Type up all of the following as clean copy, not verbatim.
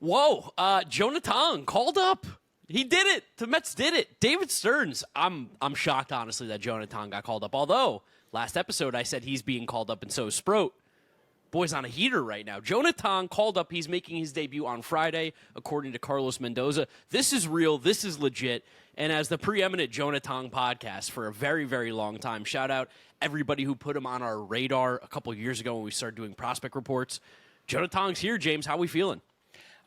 Whoa, Jonah Tong called up. He did it. The Mets did it. David Stearns. I'm shocked, honestly, that Jonah Tong got called up. Although, last episode I said he's being called up and so is Sproat. Boy's on a heater right now. Jonah Tong called up. He's making his debut on Friday, according to Carlos Mendoza. This is real. This is legit. And as the preeminent Jonah Tong podcast for a very, very long time, shout out everybody who put him on our radar a couple years ago when we started doing prospect reports. Jonah Tong's here, James. How we feeling?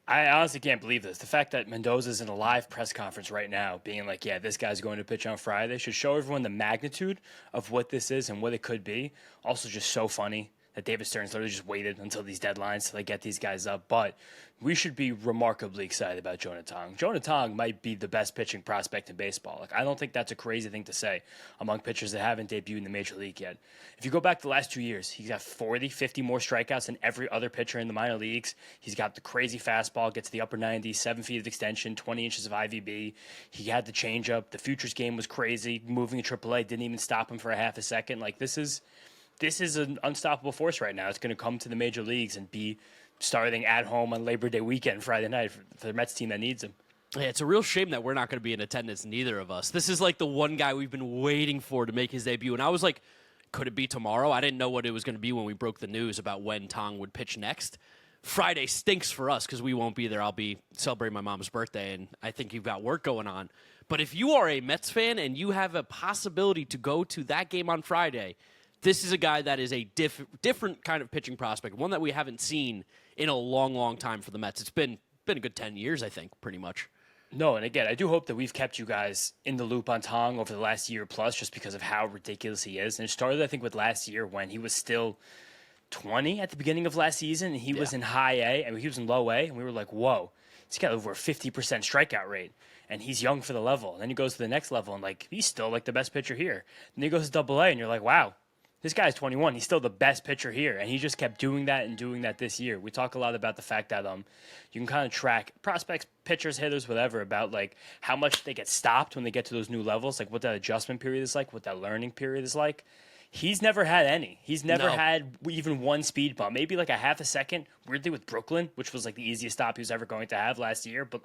I honestly can't believe this. The fact that Mendoza's in a live press conference right now being like, yeah, this guy's going to pitch on Friday should show everyone the magnitude of what this is and what it could be. Also just so funny that David Stearns literally just waited until these deadlines to get these guys up. But we should be remarkably excited about Jonah Tong. Jonah Tong might be the best pitching prospect in baseball. I don't think that's a crazy thing to say among pitchers that haven't debuted in the major league yet. If you go back the last 2 years, he's got 40, 50 more strikeouts than every other pitcher in the minor leagues. He's got the crazy fastball, gets to the upper 90s, 7 feet of extension, 20 inches of IVB. He had the changeup. The futures game was crazy. Moving to AAA didn't even stop him for a half a second. This is an unstoppable force right now. It's going to come to the major leagues and be starting at home on Labor Day weekend, Friday night, for the Mets team that needs him. Yeah, it's a real shame that we're not going to be in attendance, neither of us. This is like the one guy we've been waiting for to make his debut. And I was like, could it be tomorrow? I didn't know what it was going to be when we broke the news about when Tong would pitch next. Friday stinks for us because we won't be there. I'll be celebrating my mom's birthday, and I think you've got work going on. But if you are a Mets fan and you have a possibility to go to that game on Friday, this is a guy that is a different kind of pitching prospect, one that we haven't seen in a long, long time for the Mets. It's been a good 10 years, I think, pretty much. No, and again, I do hope that we've kept you guys in the loop on Tong over the last year plus just because of how ridiculous he is. And it started, I think, with last year when he was still 20 at the beginning of last season, and he was in high A, and he was in low A, and we were like, whoa, he's got over a 50% strikeout rate, and he's young for the level. And then he goes to the next level, and, he's still, the best pitcher here. And then he goes to Double A, and you're like, wow. This guy's 21. He's still the best pitcher here, and he just kept doing that this year. We talk a lot about the fact that you can kind of track prospects, pitchers, hitters, whatever, about how much they get stopped when they get to those new levels, what that adjustment period is like, what that learning period is like. He's never had any. He's never had even one speed bump, maybe a half a second. Weirdly with Brooklyn, which was the easiest stop he was ever going to have last year, but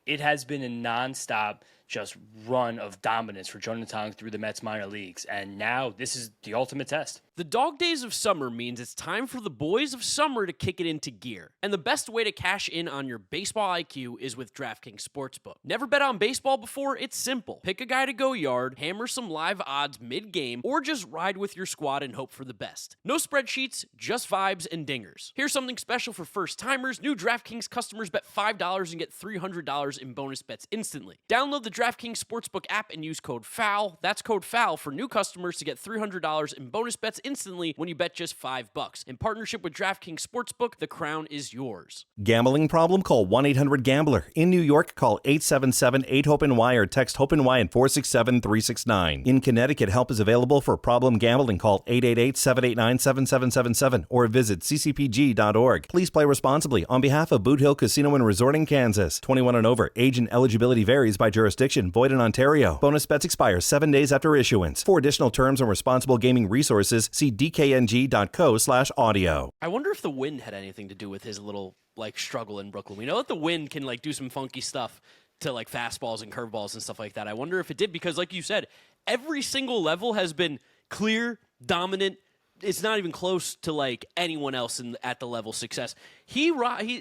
it has been a nonstop just run of dominance for Jonah Tong through the Mets minor leagues, and now this is the ultimate test. The dog days of summer means it's time for the boys of summer to kick it into gear. And the best way to cash in on your baseball IQ is with DraftKings Sportsbook. Never bet on baseball before? It's simple. Pick a guy to go yard, hammer some live odds mid-game, or just ride with your squad and hope for the best. No spreadsheets, just vibes and dingers. Here's something special for first-timers. New DraftKings customers bet $5 and get $300 in bonus bets instantly. Download the DraftKings Sportsbook app and use code FOUL. That's code FOUL for new customers to get $300 in bonus bets instantly when you bet just $5. In partnership with DraftKings Sportsbook, the crown is yours. Gambling problem? Call 1-800-GAMBLER. In New York, call 877-8-HOPE-NY or text HOPE-NY at 467-369. In Connecticut, help is available for problem gambling. Call 888-789-7777 or visit ccpg.org. Please play responsibly on behalf of Boot Hill Casino and Resort in Kansas. 21 and over. Age and eligibility varies by jurisdiction. Void in Ontario. Bonus bets expire 7 days after issuance. For additional terms and responsible gaming resources, see dkng.co/audio. I wonder if the wind had anything to do with his little struggle in Brooklyn. We know that the wind can do some funky stuff to fastballs and curveballs and stuff like that. I wonder if it did because, like you said, every single level has been clear, dominant. It's not even close to anyone else at the level success. He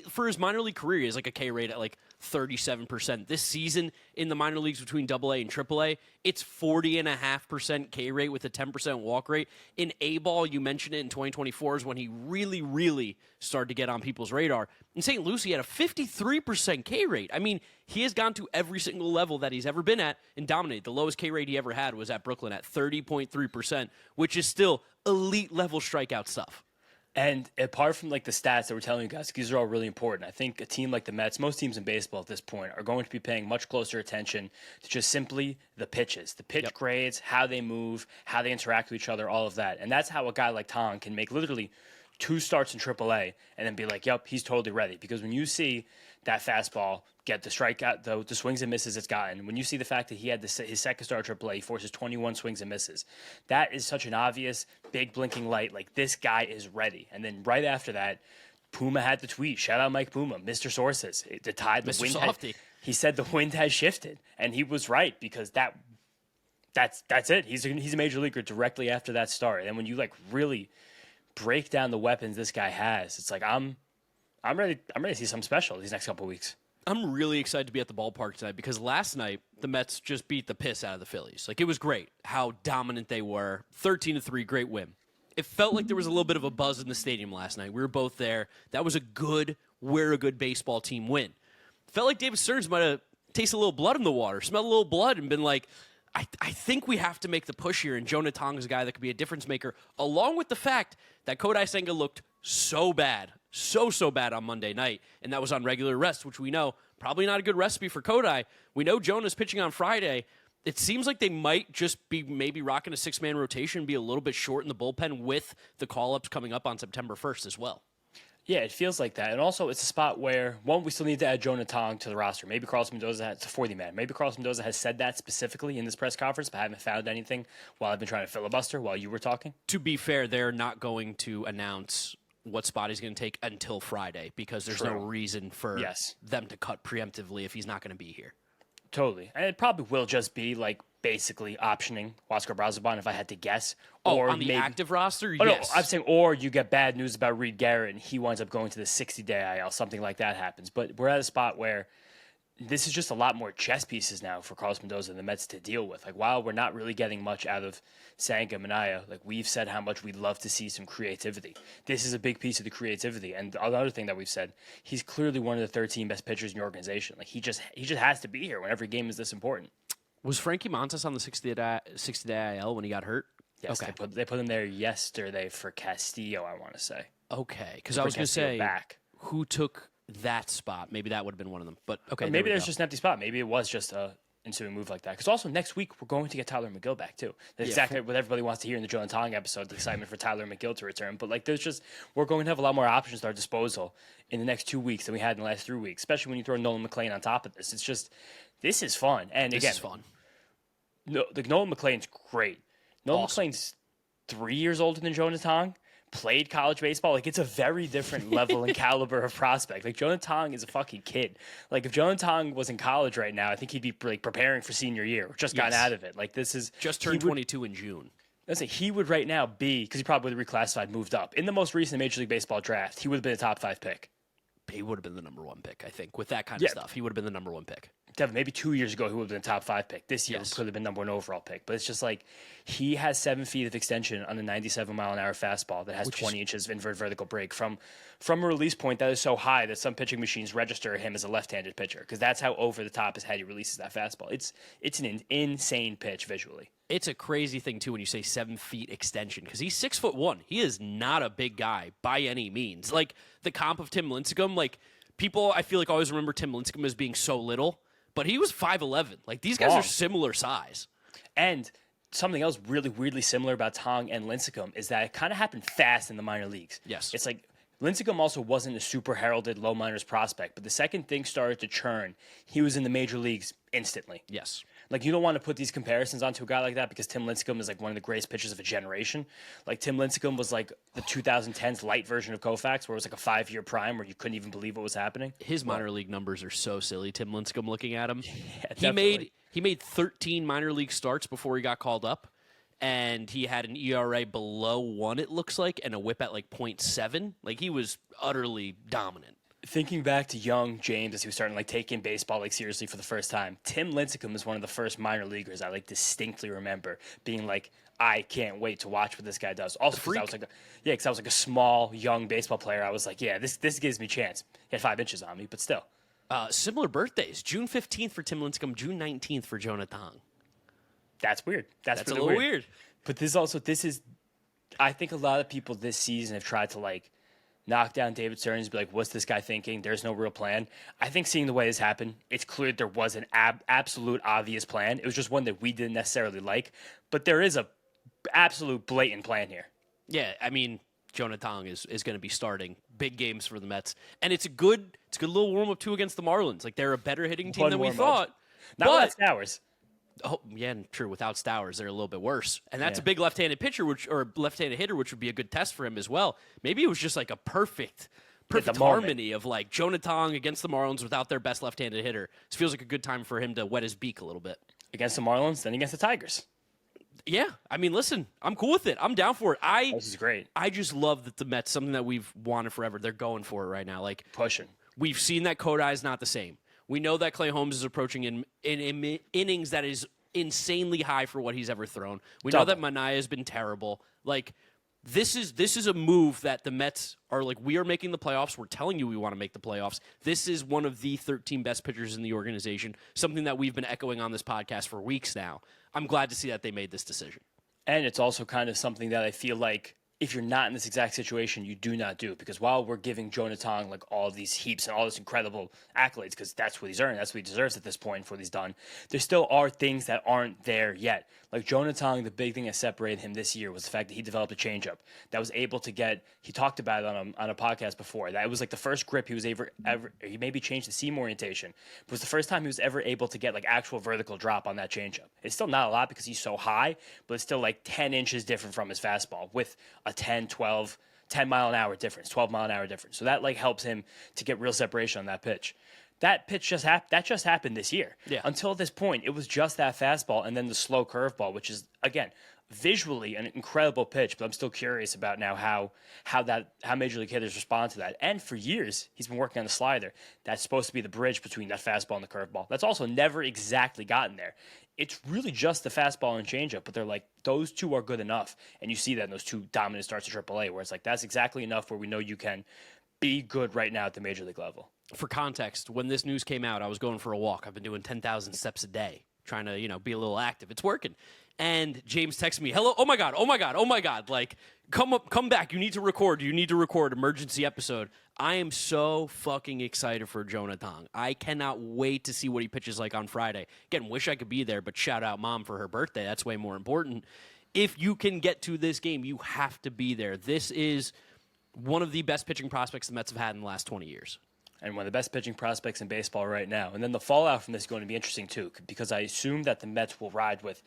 for his minor league career, he has a K rate at 37%. This season in the minor leagues between AA and AAA, it's 40.5% K rate with a 10% walk rate. In A-ball, you mentioned it in 2024 is when he really, really started to get on people's radar. In St. Lucie, he had a 53% K rate. I mean, he has gone to every single level that he's ever been at and dominated. The lowest K rate he ever had was at Brooklyn at 30.3%, which is still elite level strikeout stuff. And apart from the stats that we're telling you guys, these are all really important. I think a team like the Mets, most teams in baseball at this point, are going to be paying much closer attention to just simply the pitches, the pitch grades, how they move, how they interact with each other, all of that. And that's how a guy like Tong can make literally 2 starts in AAA and then be like, yep, he's totally ready. Because when you see that fastball get the strikeout, the swings and misses it's gotten, when you see the fact that he had his second start at AAA, he forces 21 swings and misses, that is such an obvious, big blinking light, this guy is ready. And then right after that, Puma had the tweet. Shout out Mike Puma, Mr. Sources. The tide, the Mr. wind. Softy. He said the wind has shifted, and he was right because that's it. He's a major leaguer directly after that start. And when you like really break down the weapons this guy has, it's like I'm ready to see something special these next couple of weeks. I'm really excited to be at the ballpark tonight because last night the Mets just beat the piss out of the Phillies. Like, it was great how dominant they were. 13-3, great win. It felt like there was a little bit of a buzz in the stadium last night. We were both there. That was we're a good baseball team win. Felt like David Stearns might have tasted a little blood in the water, smelled a little blood, and been like, I think we have to make the push here, and Jonah Tong is a guy that could be a difference maker, along with the fact that Kodai Senga looked so bad, so bad on Monday night, and that was on regular rest, which we know probably not a good recipe for Kodai. We know Jonah's pitching on Friday. It seems like they might just be maybe rocking a six-man rotation, be a little bit short in the bullpen with the call-ups coming up on September 1st as well. Yeah, it feels like that. And also, it's a spot where, one, we still need to add Jonah Tong to the roster. Maybe Carlos Mendoza has, it's a 40-man. Maybe Carlos Mendoza has said that specifically in this press conference, but I haven't found anything while I've been trying to filibuster while you were talking. To be fair, they're not going to announce what spot he's going to take until Friday because there's no reason for them to cut preemptively if he's not going to be here. Totally. And it probably will just be like basically optioning Huascar Brazoban if I had to guess. Or on the maybe, active roster? Oh, yes. No, I'm saying, or you get bad news about Reed Garrett and he winds up going to the 60-day IL, something like that happens. But we're at a spot where this is just a lot more chess pieces now for Carlos Mendoza and the Mets to deal with. Like, while we're not really getting much out of Senga Minaya, like we've said how much we'd love to see some creativity. This is a big piece of the creativity. And another thing that we've said, he's clearly one of the 13 best pitchers in your organization. Like, he just has to be here when every game is this important. Was Frankie Montas on the 60-day IL when he got hurt? Yes, okay. They put him there yesterday for Castillo, I want to say. Okay, because I was going to say, who took that spot? Maybe that would have been one of them. But okay, or maybe there's just an empty spot. Maybe it was just a ensuing move like that. Because also next week we're going to get Tyler McGill back too. That's exactly what everybody wants to hear in the Jonah Tong episode. The excitement for Tyler McGill to return. But like, we're going to have a lot more options at our disposal in the next 2 weeks than we had in the last 3 weeks. Especially when you throw Nolan McLean on top of this. It's just this is fun. And this again, is fun. No, like Nolan McLean's great. Nolan McLean's 3 years older than Jonah Tong. Played college baseball. Like, it's a very different level and caliber of prospect. Like, Jonah Tong is a fucking kid. Like, if Jonah Tong was in college right now, I think he'd be like preparing for senior year or just gotten out of it. Like, this is just turned 22 in June. Let's say he would right now be, because he probably would have reclassified, moved up. In the most recent Major League Baseball draft, he would have been a top 5 pick. He would have been the number 1 pick, I think. With that kind of stuff, he would have been the number 1 pick. Devin, maybe 2 years ago, he would have been a top 5 pick. This year, could have been number 1 overall pick. But it's just like, he has 7 feet of extension on a 97-mile-an-hour fastball that has 20 inches of invert vertical break from a release point that is so high that some pitching machines register him as a left-handed pitcher because that's how over the top his head he releases that fastball. It's an insane pitch visually. It's a crazy thing, too, when you say 7 feet extension because he's 6'1". He is not a big guy by any means. Like, the comp of Tim Lincecum, like, people, I feel like, always remember Tim Lincecum as being so little. But he was 5'11". Like, these guys are similar size. And something else really weirdly similar about Tong and Lincecum is that it kind of happened fast in the minor leagues. Yes. It's like Lincecum also wasn't a super heralded low minors prospect, but the second things started to churn, he was in the major leagues instantly. Yes. Like, you don't want to put these comparisons onto a guy like that because Tim Lincecum is like one of the greatest pitchers of a generation. Like, Tim Lincecum was like the 2010s light version of Koufax, where it was like a 5-year prime where you couldn't even believe what was happening. His minor league numbers are so silly, Tim Lincecum, looking at him. Yeah, he made 13 minor league starts before he got called up, and he had an ERA below 1, it looks like, and a whip at like .7. Like, he was utterly dominant. Thinking back to young James as he was starting to like take in baseball like seriously for the first time, Tim Lincecum is one of the first minor leaguers I like distinctly remember being like, I can't wait to watch what this guy does. Also, because I was like a small young baseball player, I was like, yeah, this gives me a chance. He had 5 inches on me, but still. Similar birthdays: June 15th for Tim Lincecum, June 19th for Jonah Tong. That's weird. That's a little weird. But this is, I think a lot of people this season have tried to like knock down David Stearns and be like, what's this guy thinking? There's no real plan. I think seeing the way this happened, it's clear there was an absolute obvious plan. It was just one that we didn't necessarily like. But there is a absolute blatant plan here. Yeah, I mean, Jonah Tong is going to be starting big games for the Mets. And it's a good little warm-up, too, against the Marlins. Like, they're a better hitting team than we thought. Not without Stowers. Oh, yeah, true. Without Stowers, they're a little bit worse. And that's a big left-handed pitcher, or left-handed hitter, which would be a good test for him as well. Maybe it was just like a perfect perfect harmony of like Jonah Tong against the Marlins without their best left-handed hitter. This feels like a good time for him to wet his beak a little bit. Against the Marlins, then against the Tigers. Yeah, I mean, listen, I'm cool with it. I'm down for it. This is great. I just love that the Mets, something that we've wanted forever, they're going for it right now. Like Pushing. We've seen that Kodai's not the same. We know that Clay Holmes is approaching in innings that is insanely high for what he's ever thrown. We know that Manaea has been terrible. Like, this is a move that the Mets are like, we are making the playoffs. We're telling you we want to make the playoffs. This is one of the 13 best pitchers in the organization, something that we've been echoing on this podcast for weeks now. I'm glad to see that they made this decision. And it's also kind of something that I feel like if you're not in this exact situation, you do not do. Because while we're giving Jonah Tong like all these heaps and all this incredible accolades, because that's what he's earned, that's what he deserves at this point for what he's done, there still are things that aren't there yet. Like Jonah Tong, the big thing that separated him this year was the fact that he developed a changeup that was able to get. He talked about it on a podcast before. That it was like the first grip he was ever. He maybe changed the seam orientation, but it was the first time he was ever able to get like actual vertical drop on that changeup. It's still not a lot because he's so high, but it's still like 10 inches different from his fastball with a 10 mile an hour difference, 12 mile an hour difference. So that like helps him to get real separation on that pitch. That pitch just happened this year. Yeah. Until this point, it was just that fastball and then the slow curveball, which is again visually an incredible pitch. But I'm still curious about now how major league hitters respond to that. And for years, he's been working on the slider. That's supposed to be the bridge between that fastball and the curveball. That's also never exactly gotten there. It's really just the fastball and changeup, but they're like, those two are good enough. And you see that in those two dominant starts to AAA, where it's like, that's exactly enough where we know you can be good right now at the major league level. For context, when this news came out, I was going for a walk. I've been doing 10,000 steps a day, trying to, be a little active. It's working. And James texted me, hello, oh my God. Like, come back. You need to record. Emergency episode. I am so fucking excited for Jonah Tong. I cannot wait to see what he pitches like on Friday. Again, wish I could be there, but shout out Mom for her birthday. That's way more important. If you can get to this game, you have to be there. This is one of the best pitching prospects the Mets have had in the last 20 years. And one of the best pitching prospects in baseball right now. And then the fallout from this is going to be interesting, too, because I assume that the Mets will ride with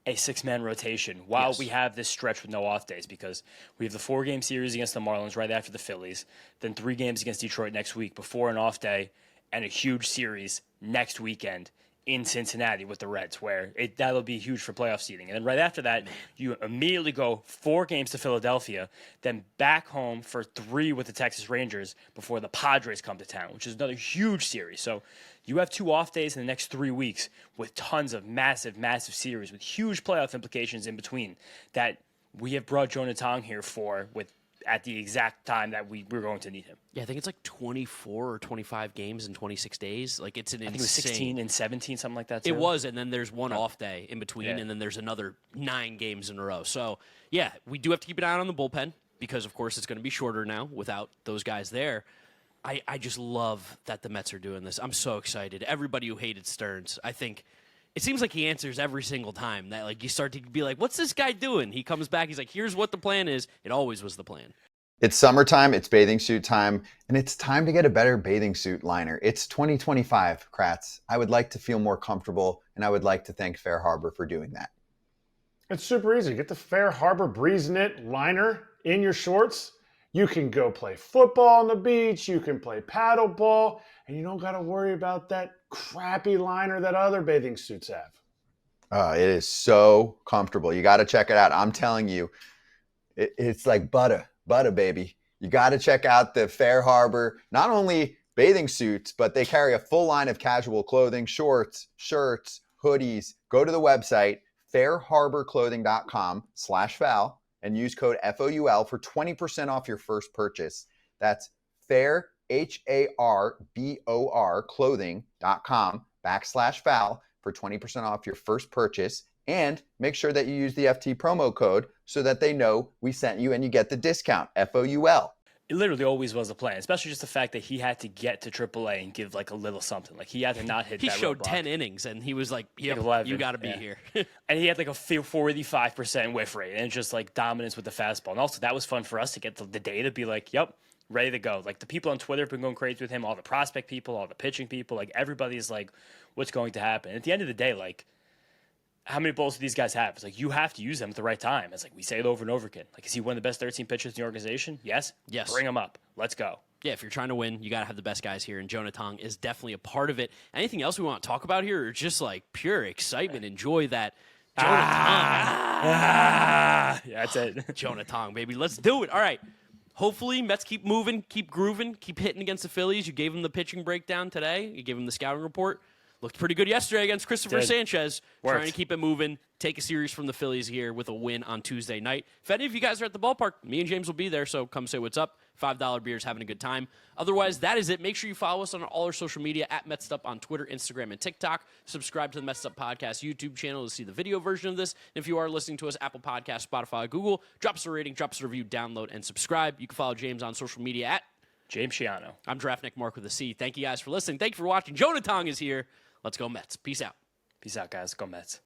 a 6-man rotation while we have this stretch with no off days, because we have the 4-game series against the Marlins right after the Phillies, then 3 games against Detroit next week before an off day, and a huge series next weekend in Cincinnati with the Reds, where that'll be huge for playoff seeding. And then right after that, you immediately go 4 games to Philadelphia, then back home for 3 with the Texas Rangers before the Padres come to town, which is another huge series. So you have 2 off days in the next 3 weeks with tons of massive series with huge playoff implications in between that we have brought Jonah Tong here for at the exact time that we're going to need him. Yeah, I think it's like 24 or 25 games in 26 days. Like, it's an insane. I think it was 16 and 17, something like that, too. It was, and then there's one off day in between, and then there's another 9 games in a row. So, yeah, we do have to keep an eye on the bullpen because, of course, it's going to be shorter now without those guys there. I just love that the Mets are doing this. I'm so excited. Everybody who hated Stearns, I think it seems like he answers every single time that like you start to be like, what's this guy doing? He comes back, he's like, here's what the plan is. It always was the plan. It's summertime, it's bathing suit time, and it's time to get a better bathing suit liner. It's 2025, Kratz. I would like to feel more comfortable, and I would like to thank Fair Harbor for doing that. It's super easy. Get the Fair Harbor Breeze Knit liner in your shorts. You can go play football on the beach. You can play paddleball, and you don't got to worry about that crappy liner that other bathing suits have. It is so comfortable. You got to check it out. I'm telling you, it's like butter, baby. You got to check out the Fair Harbor, not only bathing suits, but they carry a full line of casual clothing, shorts, shirts, hoodies. Go to the website, fairharborclothing.com/foul. and use code FOUL for 20% off your first purchase. That's fair, HARBOR clothing.com/foul for 20% off your first purchase. And make sure that you use the FT promo code so that they know we sent you and you get the discount, FOUL. It literally always was the plan, especially just the fact that he had to get to AAA and give like a little something. Like he had to not hit he that showed roadblock. 10 innings, and he was like, yep, 11, you got to be here. And he had like a 45% whiff rate and just like dominance with the fastball. And also that was fun for us to get the data, be like, yep, ready to go. Like the people on Twitter have been going crazy with him, all the prospect people, all the pitching people, like everybody's like, what's going to happen? And at the end of the day, like, how many balls do these guys have? It's like, you have to use them at the right time. It's like, we say it over and over again. Like, is he one of the best 13 pitchers in the organization? Yes? Yes. Bring him up. Let's go. Yeah, if you're trying to win, you got to have the best guys here, and Jonah Tong is definitely a part of it. Anything else we want to talk about here, or just like pure excitement? Enjoy that. Jonah Tong. Yeah, that's it. Jonah Tong, baby. Let's do it. All right. Hopefully, Mets keep moving, keep grooving, keep hitting against the Phillies. You gave them the pitching breakdown today. You gave them the scouting report. Looked pretty good yesterday against Christopher Sanchez. Worked. Trying to keep it moving. Take a series from the Phillies here with a win on Tuesday night. If any of you guys are at the ballpark, me and James will be there, so come say what's up. $5 beers, having a good time. Otherwise, that is it. Make sure you follow us on all our social media at Mets'd Up on Twitter, Instagram, and TikTok. Subscribe to the Mets'd Up Podcast YouTube channel to see the video version of this. And if you are listening to us, Apple Podcasts, Spotify, Google, drop us a rating, drop us a review, download, and subscribe. You can follow James on social media at James Shiano. I'm Draftnik Mark with a C. Thank you guys for listening. Thank you for watching. Jonah Tong is here. Let's go Mets. Peace out. Peace out, guys. Go Mets.